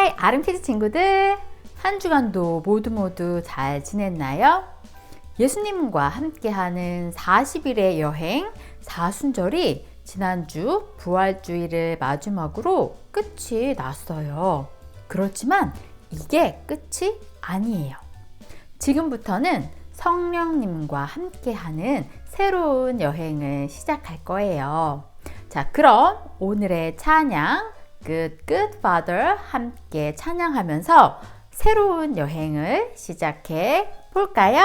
하이 아름키즈 친구들, 한 주간도 모두 잘 지냈나요? 예수님과 함께하는 40일의 여행 사순절이 지난주 부활주일을 마지막으로 끝이 났어요. 그렇지만 이게 끝이 아니에요. 지금부터는 성령님과 함께하는 새로운 여행을 시작할 거예요. 자, 그럼 오늘의 찬양 Good Good Father 함께 찬양하면서 새로운 여행을 시작해 볼까요?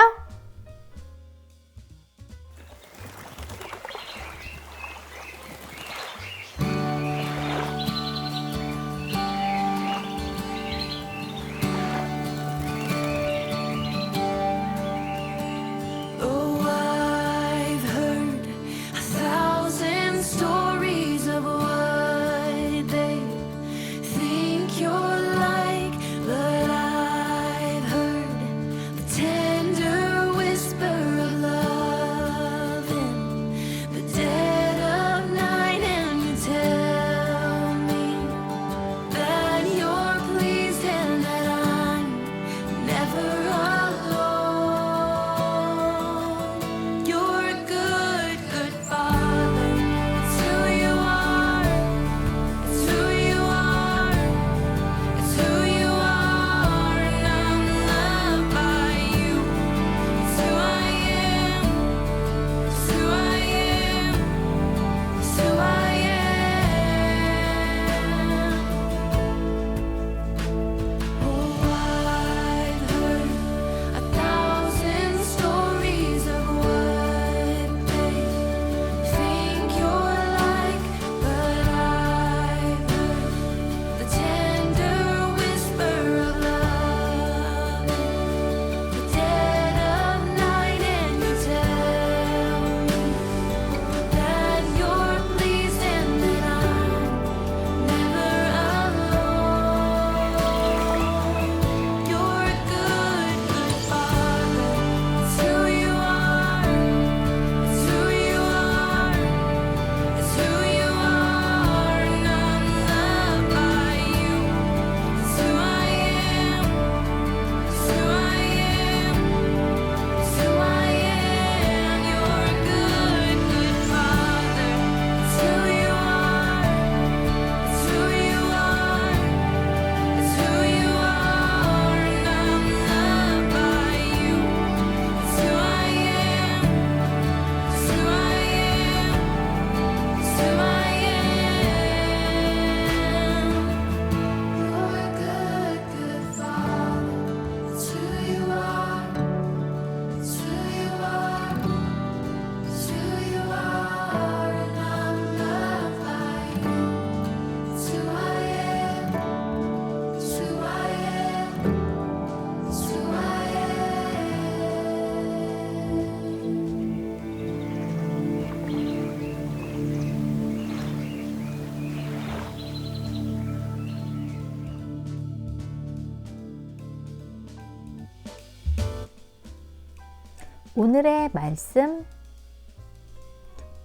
오늘의 말씀,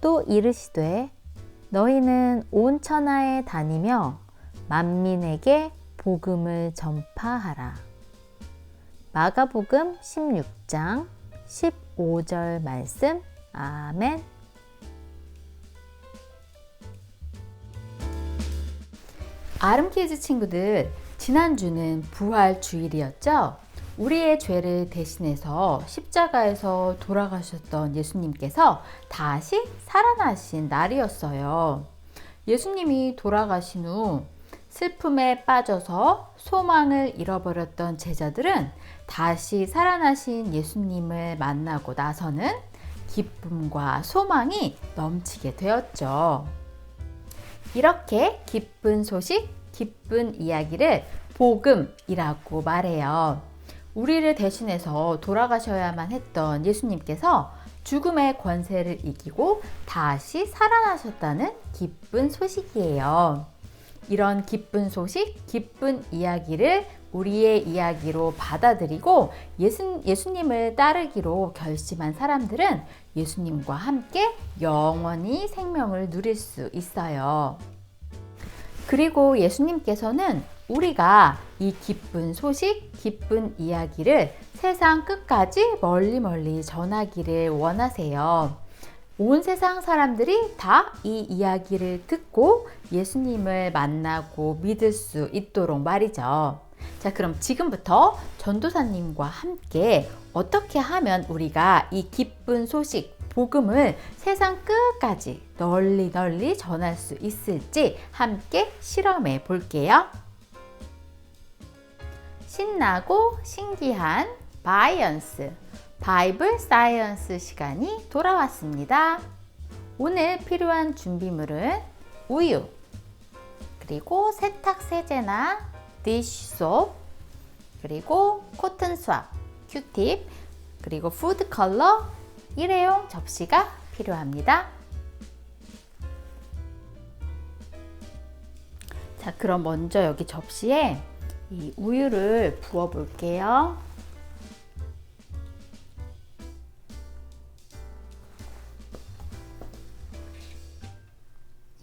또 이르시되 너희는 온 천하에 다니며 만민에게 복음을 전파하라. 마가복음 16장 15절 말씀. 아멘. 아름키즈 친구들, 지난주는 부활주일이었죠? 우리의 죄를 대신해서 십자가에서 돌아가셨던 예수님께서 다시 살아나신 날이었어요. 예수님이 돌아가신 후 슬픔에 빠져서 소망을 잃어버렸던 제자들은 다시 살아나신 예수님을 만나고 나서는 기쁨과 소망이 넘치게 되었죠. 이렇게 기쁜 소식, 기쁜 이야기를 복음이라고 말해요. 우리를 대신해서 돌아가셔야만 했던 예수님께서 죽음의 권세를 이기고 다시 살아나셨다는 기쁜 소식이에요. 이런 기쁜 소식, 기쁜 이야기를 우리의 이야기로 받아들이고 예수님을 따르기로 결심한 사람들은 예수님과 함께 영원히 생명을 누릴 수 있어요. 그리고 예수님께서는 우리가 이 기쁜 소식, 기쁜 이야기를 세상 끝까지 멀리 전하기를 원하세요. 온 세상 사람들이 다 이 이야기를 듣고 예수님을 만나고 믿을 수 있도록 말이죠. 자, 그럼 지금부터 전도사님과 함께 어떻게 하면 우리가 이 기쁜 소식, 복음을 세상 끝까지 널리 전할 수 있을지 함께 실험해 볼게요. 신나고 신기한 바이언스, 바이블 사이언스 시간이 돌아왔습니다. 오늘 필요한 준비물은 우유, 그리고 세탁 세제나 디쉬소프, 그리고 코튼 스왑, 큐팁, 그리고 푸드 컬러, 일회용 접시가 필요합니다. 자, 그럼 먼저 여기 접시에 이 우유를 부어 볼게요.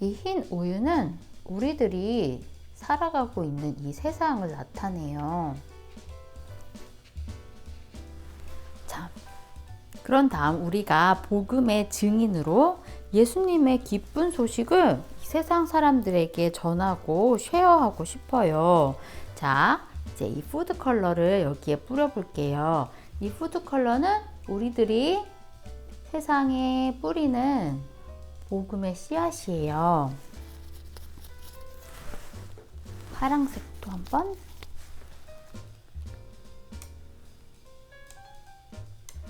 이 흰 우유는 우리들이 살아가고 있는 이 세상을 나타내요. 자, 그런 다음 우리가 복음의 증인으로 예수님의 기쁜 소식을 세상 사람들에게 전하고 쉐어하고 싶어요. 자, 이제 이 푸드 컬러를 여기에 뿌려 볼게요. 이 푸드 컬러는 우리들이 세상에 뿌리는 복음의 씨앗이에요. 파란색도 한번.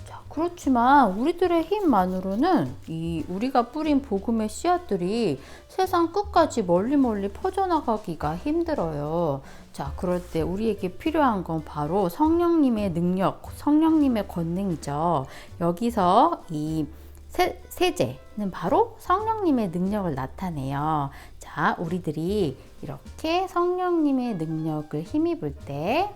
자, 그렇지만 우리들의 힘만으로는 이 우리가 뿌린 복음의 씨앗들이 세상 끝까지 멀리 퍼져나가기가 힘들어요. 자, 그럴 때 우리에게 필요한 건 바로 성령님의 능력, 성령님의 권능이죠. 여기서 이 세제는 바로 성령님의 능력을 나타내요. 자, 우리들이 이렇게 성령님의 능력을 힘입을 때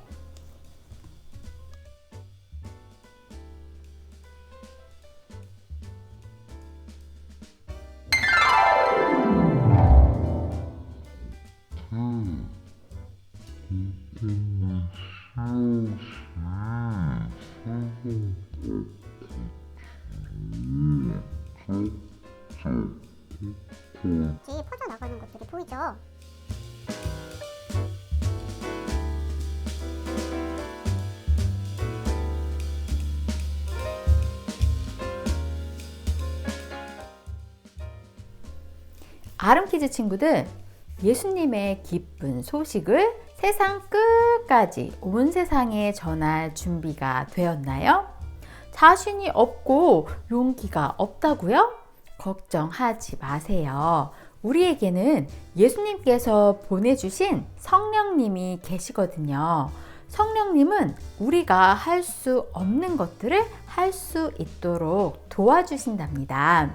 퍼져나가는 것들이 보이죠? 아름키즈 친구들, 예수님의 기쁜 소식을 세상 끝까지 온 세상에 전할 준비가 되었나요? 자신이 없고 용기가 없다고요? 걱정하지 마세요. 우리에게는 예수님께서 보내주신 성령님이 계시거든요. 성령님은 우리가 할 수 없는 것들을 할 수 있도록 도와주신답니다.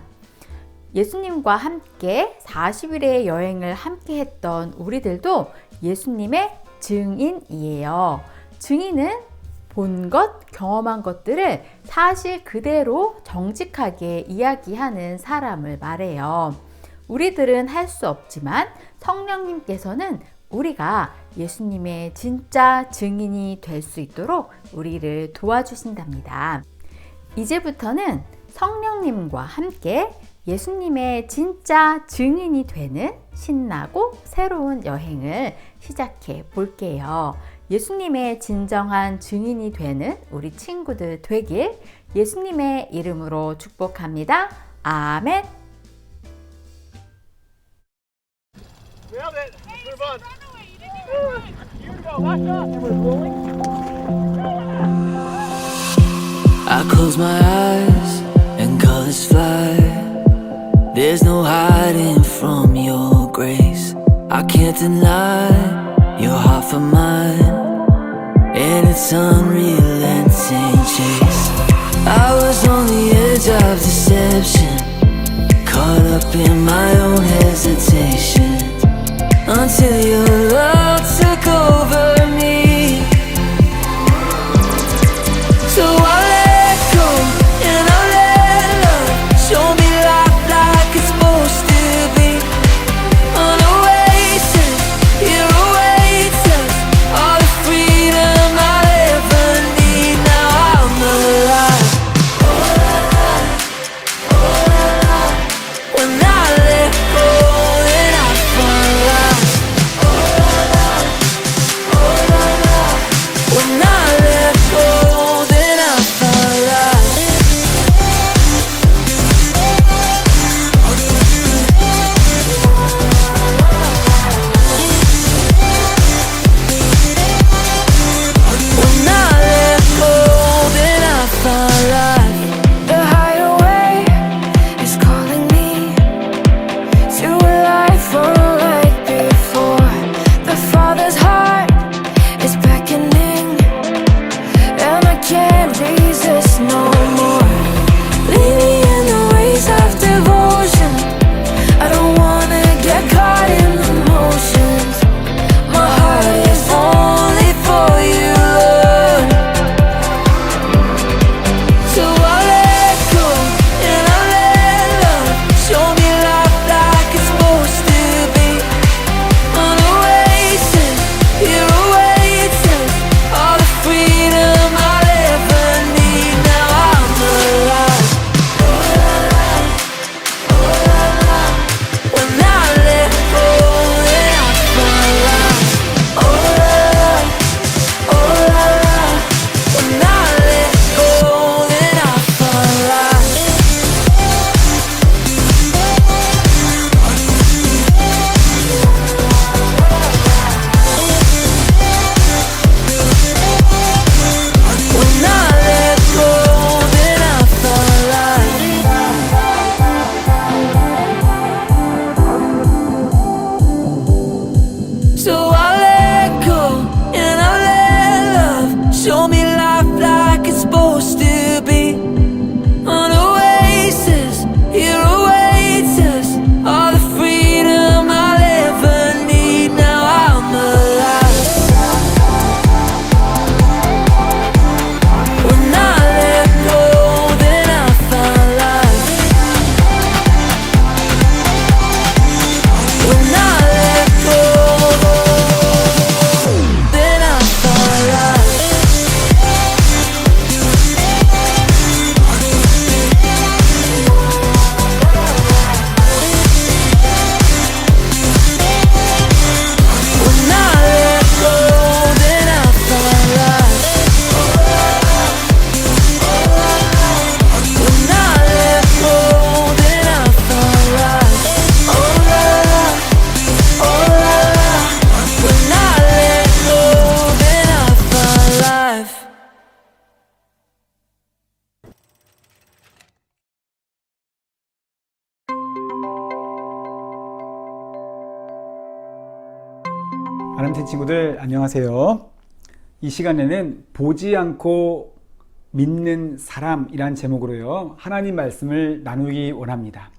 예수님과 함께 40일의 여행을 함께 했던 우리들도 예수님의 증인이에요. 증인은 본 것, 경험한 것들을 사실 그대로 정직하게 이야기하는 사람을 말해요. 우리들은 할 수 없지만 성령님께서는 우리가 예수님의 진짜 증인이 될 수 있도록 우리를 도와주신답니다. 이제부터는 성령님과 함께 예수님의 진짜 증인이 되는 신나고 새로운 여행을 시작해 볼게요. 예수님의 진정한 증인이 되는 우리 친구들 되길 예수님의 이름으로 축복합니다. 아멘. I close my eyes and colors fly. There's no hiding from your grace. I can't deny your heart for mine, and its unrelenting chase. I was on the edge of deception, caught up in my own hesitation, until your love took over me. So I let go and I let love show me life like it's supposed to be. An oasis, here awaits us. LC 친구들 안녕하세요. 이 시간에는 보지 않고 믿는 사람이란 제목으로요, 하나님 말씀을 나누기 원합니다.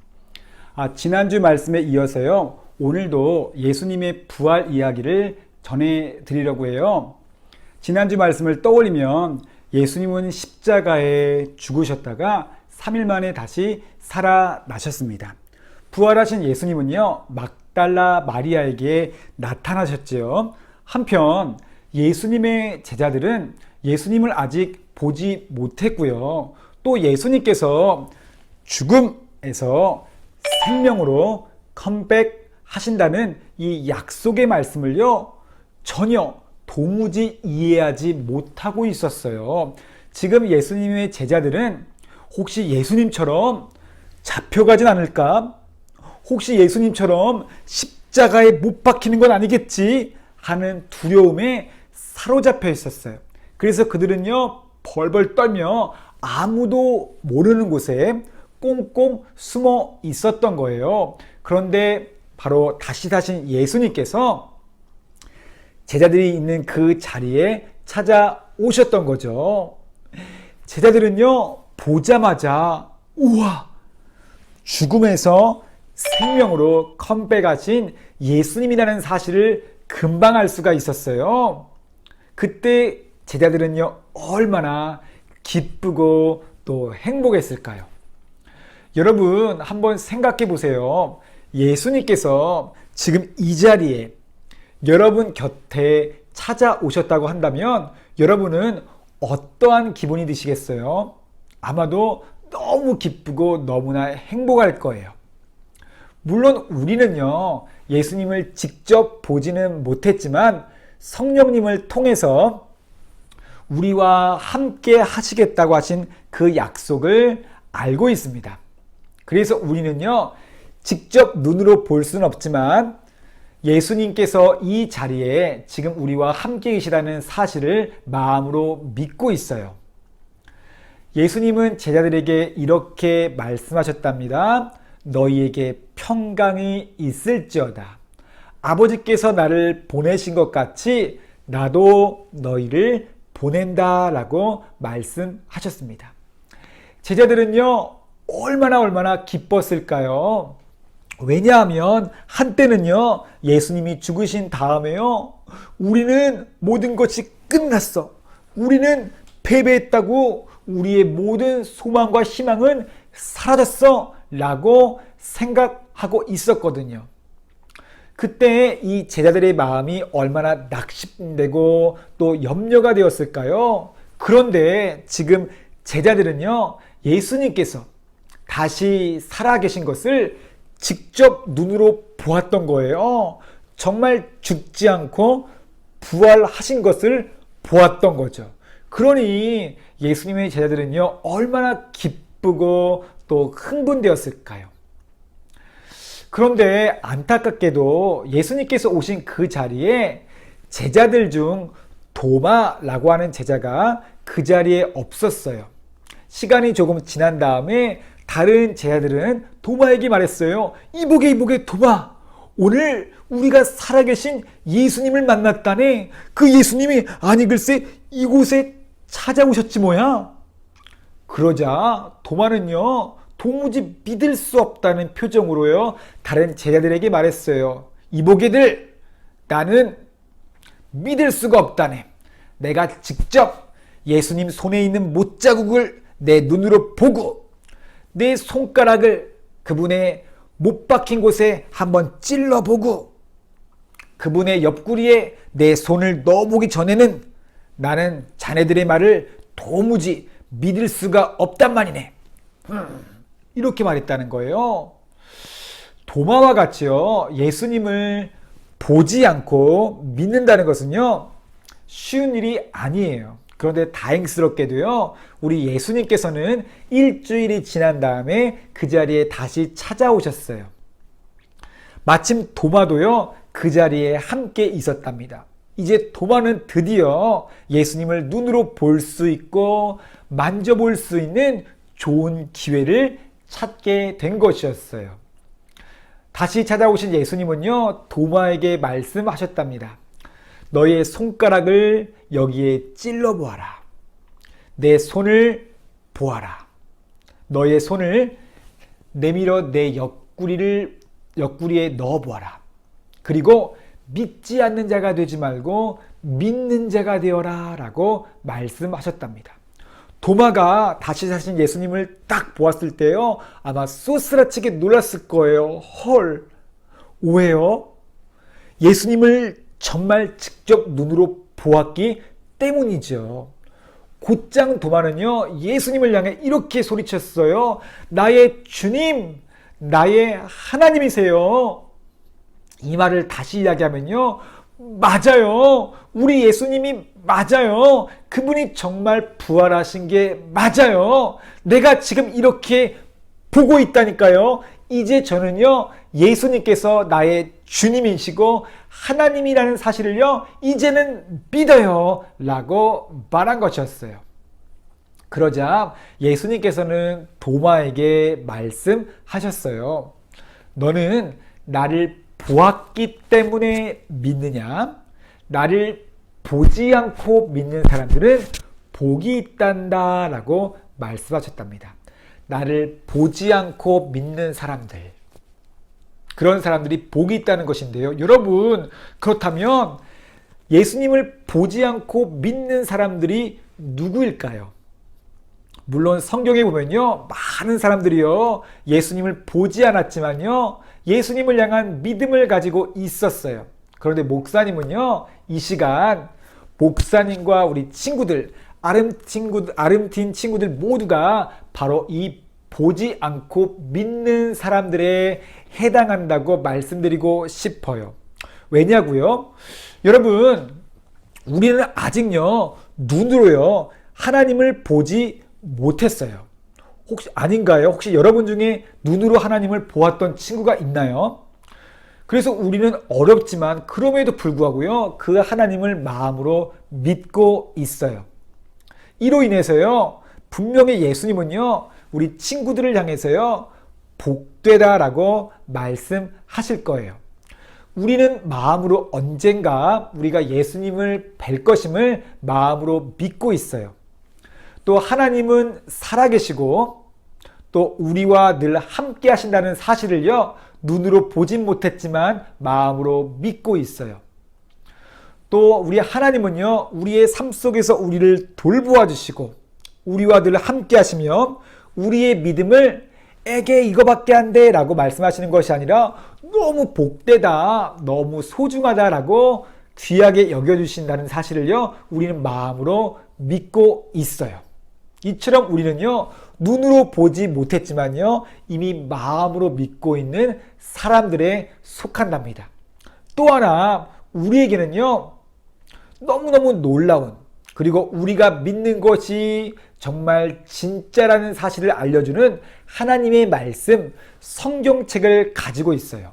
지난주 말씀에 이어서요, 오늘도 예수님의 부활 이야기를 전해드리려고 해요. 지난주 말씀을 떠올리면 예수님은 십자가에 죽으셨다가 3일 만에 다시 살아나셨습니다. 부활하신 예수님은요, 막달라 마리아에게 나타나셨지요. 한편 예수님의 제자들은 예수님을 아직 보지 못했고요. 또 예수님께서 죽음에서 생명으로 컴백하신다는 이 약속의 말씀을요, 전혀 도무지 이해하지 못하고 있었어요. 지금 예수님의 제자들은 혹시 예수님처럼 잡혀가진 않을까? 혹시 예수님처럼 십자가에 못 박히는 건 아니겠지? 하는 두려움에 사로잡혀 있었어요. 그래서 그들은요, 벌벌 떨며 아무도 모르는 곳에 꽁꽁 숨어 있었던 거예요. 그런데 바로 다시 사신 예수님께서 제자들이 있는 그 자리에 찾아오셨던 거죠. 제자들은요, 보자마자 우와, 죽음에서 생명으로 컴백하신 예수님이라는 사실을 금방 알 수가 있었어요. 그때 제자들은요, 얼마나 기쁘고 또 행복했을까요? 여러분, 한번 생각해 보세요. 예수님께서 지금 이 자리에 여러분 곁에 찾아오셨다고 한다면 여러분은 어떠한 기분이 드시겠어요? 아마도 너무 기쁘고 너무나 행복할 거예요. 물론 우리는요, 예수님을 직접 보지는 못했지만 성령님을 통해서 우리와 함께 하시겠다고 하신 그 약속을 알고 있습니다. 그래서 우리는요, 직접 눈으로 볼 수는 없지만 예수님께서 이 자리에 지금 우리와 함께 계시다는 사실을 마음으로 믿고 있어요. 예수님은 제자들에게 이렇게 말씀하셨답니다. 너희에게 평강이 있을지어다. 아버지께서 나를 보내신 것 같이 나도 너희를 보낸다 라고 말씀하셨습니다. 제자들은요, 얼마나 기뻤을까요? 왜냐하면 한때는요, 예수님이 죽으신 다음에요, 우리는 모든 것이 끝났어, 우리는 패배했다고, 우리의 모든 소망과 희망은 사라졌어 라고 생각하고 있었거든요. 그때 이 제자들의 마음이 얼마나 낙심되고 또 염려가 되었을까요? 그런데 지금 제자들은요, 예수님께서 다시 살아계신 것을 직접 눈으로 보았던 거예요. 정말 죽지 않고 부활하신 것을 보았던 거죠. 그러니 예수님의 제자들은요, 얼마나 기쁘고 또 흥분되었을까요? 그런데 안타깝게도 예수님께서 오신 그 자리에 제자들 중 도마라고 하는 제자가 그 자리에 없었어요. 시간이 조금 지난 다음에 다른 제자들은 도마에게 말했어요. 이보게 도마, 오늘 우리가 살아계신 예수님을 만났다네. 그 예수님이 아니 글쎄 이곳에 찾아오셨지 뭐야. 그러자 도마는요, 도무지 믿을 수 없다는 표정으로요, 다른 제자들에게 말했어요. 이보게들, 나는 믿을 수가 없다네. 내가 직접 예수님 손에 있는 못자국을 내 눈으로 보고 내 손가락을 그분의 못 박힌 곳에 한번 찔러보고 그분의 옆구리에 내 손을 넣어보기 전에는 나는 자네들의 말을 도무지 믿을 수가 없단 말이네. 이렇게 말했다는 거예요. 도마와 같이요, 예수님을 보지 않고 믿는다는 것은요, 쉬운 일이 아니에요. 그런데 다행스럽게도요, 우리 예수님께서는 일주일이 지난 다음에 그 자리에 다시 찾아오셨어요. 마침 도마도요, 그 자리에 함께 있었답니다. 이제 도마는 드디어 예수님을 눈으로 볼 수 있고 만져볼 수 있는 좋은 기회를 찾게 된 것이었어요. 다시 찾아오신 예수님은요, 도마에게 말씀하셨답니다. 너의 손가락을 여기에 찔러 보아라. 내 손을 보아라. 너의 손을 내밀어 내 옆구리에 넣어 보아라. 그리고 믿지 않는 자가 되지 말고 믿는 자가 되어라 라고 말씀하셨답니다. 도마가 다시 사신 예수님을 딱 보았을 때요, 아마 쏘스라치게 놀랐을 거예요. 헐, 왜요? 예수님을 정말 직접 눈으로 보았기 때문이죠. 곧장 도마는요, 예수님을 향해 이렇게 소리쳤어요. 나의 주님, 나의 하나님이세요. 이 말을 다시 이야기하면요, 맞아요. 우리 예수님이 맞아요. 그분이 정말 부활하신 게 맞아요. 내가 지금 이렇게 보고 있다니까요. 이제 저는요, 예수님께서 나의 주님이시고 하나님이라는 사실을요, 이제는 믿어요 라고 말한 것이었어요. 그러자 예수님께서는 도마에게 말씀하셨어요. 너는 나를 보았기 때문에 믿느냐? 나를 보지 않고 믿는 사람들은 복이 있단다 라고 말씀하셨답니다. 나를 보지 않고 믿는 사람들, 그런 사람들이 복이 있다는 것인데요. 여러분, 그렇다면 예수님을 보지 않고 믿는 사람들이 누구일까요? 물론 성경에 보면요, 많은 사람들이요, 예수님을 보지 않았지만요, 예수님을 향한 믿음을 가지고 있었어요. 그런데 목사님은요, 이 시간 목사님과 우리 친구들, 아름틴 친구들 모두가 바로 이 보지 않고 믿는 사람들에 해당한다고 말씀드리고 싶어요. 왜냐고요? 여러분, 우리는 아직요, 눈으로요, 하나님을 보지 못했어요. 혹시 아닌가요? 혹시 여러분 중에 눈으로 하나님을 보았던 친구가 있나요? 그래서 우리는 어렵지만 그럼에도 불구하고요, 그 하나님을 마음으로 믿고 있어요. 이로 인해서요, 분명히 예수님은요, 우리 친구들을 향해서요, 복되다라고 말씀하실 거예요. 우리는 마음으로 언젠가 우리가 예수님을 뵐 것임을 마음으로 믿고 있어요. 또 하나님은 살아계시고 또 우리와 늘 함께 하신다는 사실을요, 눈으로 보진 못했지만 마음으로 믿고 있어요. 또 우리 하나님은요, 우리의 삶 속에서 우리를 돌보아 주시고 우리와 늘 함께 하시며 우리의 믿음을 에게 이거밖에 안 돼 라고 말씀하시는 것이 아니라 너무 복되다, 너무 소중하다 라고 귀하게 여겨주신다는 사실을요, 우리는 마음으로 믿고 있어요. 이처럼 우리는요, 눈으로 보지 못했지만요, 이미 마음으로 믿고 있는 사람들에 속한답니다. 또 하나, 우리에게는요, 너무너무 놀라운, 그리고 우리가 믿는 것이 정말 진짜라는 사실을 알려주는 하나님의 말씀, 성경책을 가지고 있어요.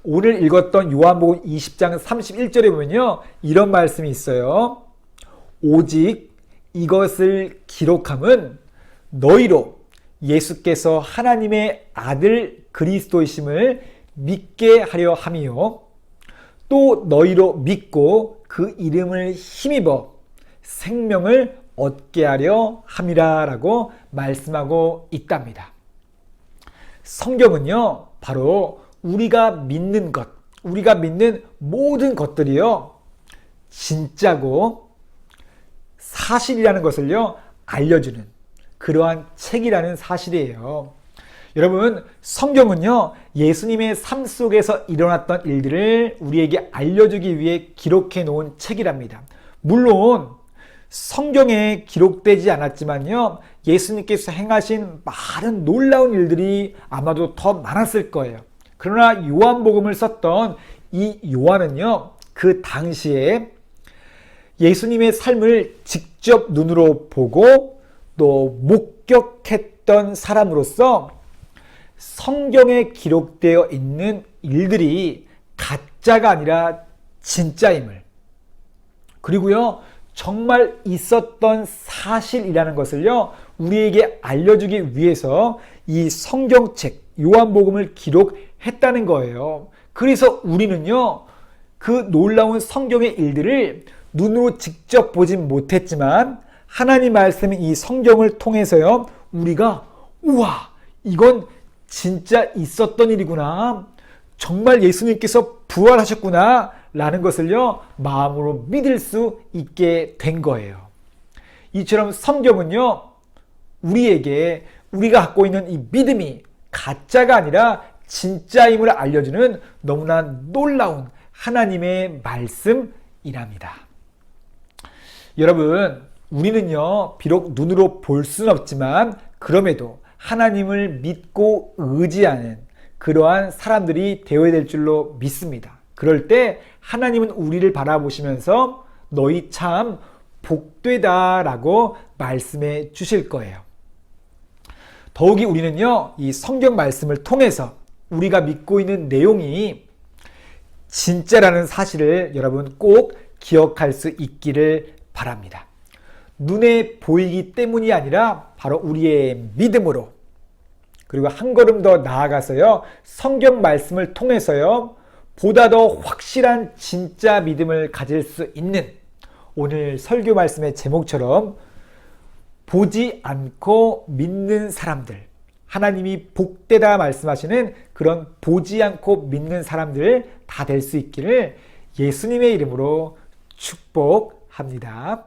오늘 읽었던 요한복음 20장 31절에 보면요, 이런 말씀이 있어요. 오직 이것을 기록함은 너희로 예수께서 하나님의 아들 그리스도이심을 믿게 하려 함이요, 또 너희로 믿고 그 이름을 힘입어 생명을 얻게 하려 함이라 라고 말씀하고 있답니다. 성경은요, 바로 우리가 믿는 것, 우리가 믿는 모든 것들이요, 진짜고 사실이라는 것을요, 알려주는 그러한 책이라는 사실이에요. 여러분, 성경은요, 예수님의 삶 속에서 일어났던 일들을 우리에게 알려주기 위해 기록해 놓은 책이랍니다. 물론 성경에 기록되지 않았지만요, 예수님께서 행하신 많은 놀라운 일들이 아마도 더 많았을 거예요. 그러나 요한복음을 썼던 이 요한은요, 그 당시에 예수님의 삶을 직접 눈으로 보고 또 목격했던 사람으로서 성경에 기록되어 있는 일들이 가짜가 아니라 진짜임을, 그리고요, 정말 있었던 사실이라는 것을요, 우리에게 알려주기 위해서 이 성경책 요한복음을 기록했다는 거예요. 그래서 우리는요, 그 놀라운 성경의 일들을 눈으로 직접 보진 못했지만 하나님 말씀인 이 성경을 통해서요, 우리가 우와, 이건 진짜 있었던 일이구나, 정말 예수님께서 부활하셨구나 라는 것을요, 마음으로 믿을 수 있게 된 거예요. 이처럼 성경은요, 우리에게 우리가 갖고 있는 이 믿음이 가짜가 아니라 진짜임을 알려주는 너무나 놀라운 하나님의 말씀이랍니다. 여러분, 우리는요, 비록 눈으로 볼 수는 없지만 그럼에도 하나님을 믿고 의지하는 그러한 사람들이 되어야 될 줄로 믿습니다. 그럴 때 하나님은 우리를 바라보시면서 너희 참 복되다 라고 말씀해 주실 거예요. 더욱이 우리는요, 이 성경 말씀을 통해서 우리가 믿고 있는 내용이 진짜라는 사실을 여러분 꼭 기억할 수 있기를 바랍니다. 눈에 보이기 때문이 아니라 바로 우리의 믿음으로, 그리고 한 걸음 더 나아가서요, 성경 말씀을 통해서요, 보다 더 확실한 진짜 믿음을 가질 수 있는 오늘 설교 말씀의 제목처럼 보지 않고 믿는 사람들, 하나님이 복되다 말씀하시는 그런 보지 않고 믿는 사람들 다 될 수 있기를 예수님의 이름으로 축복합니다.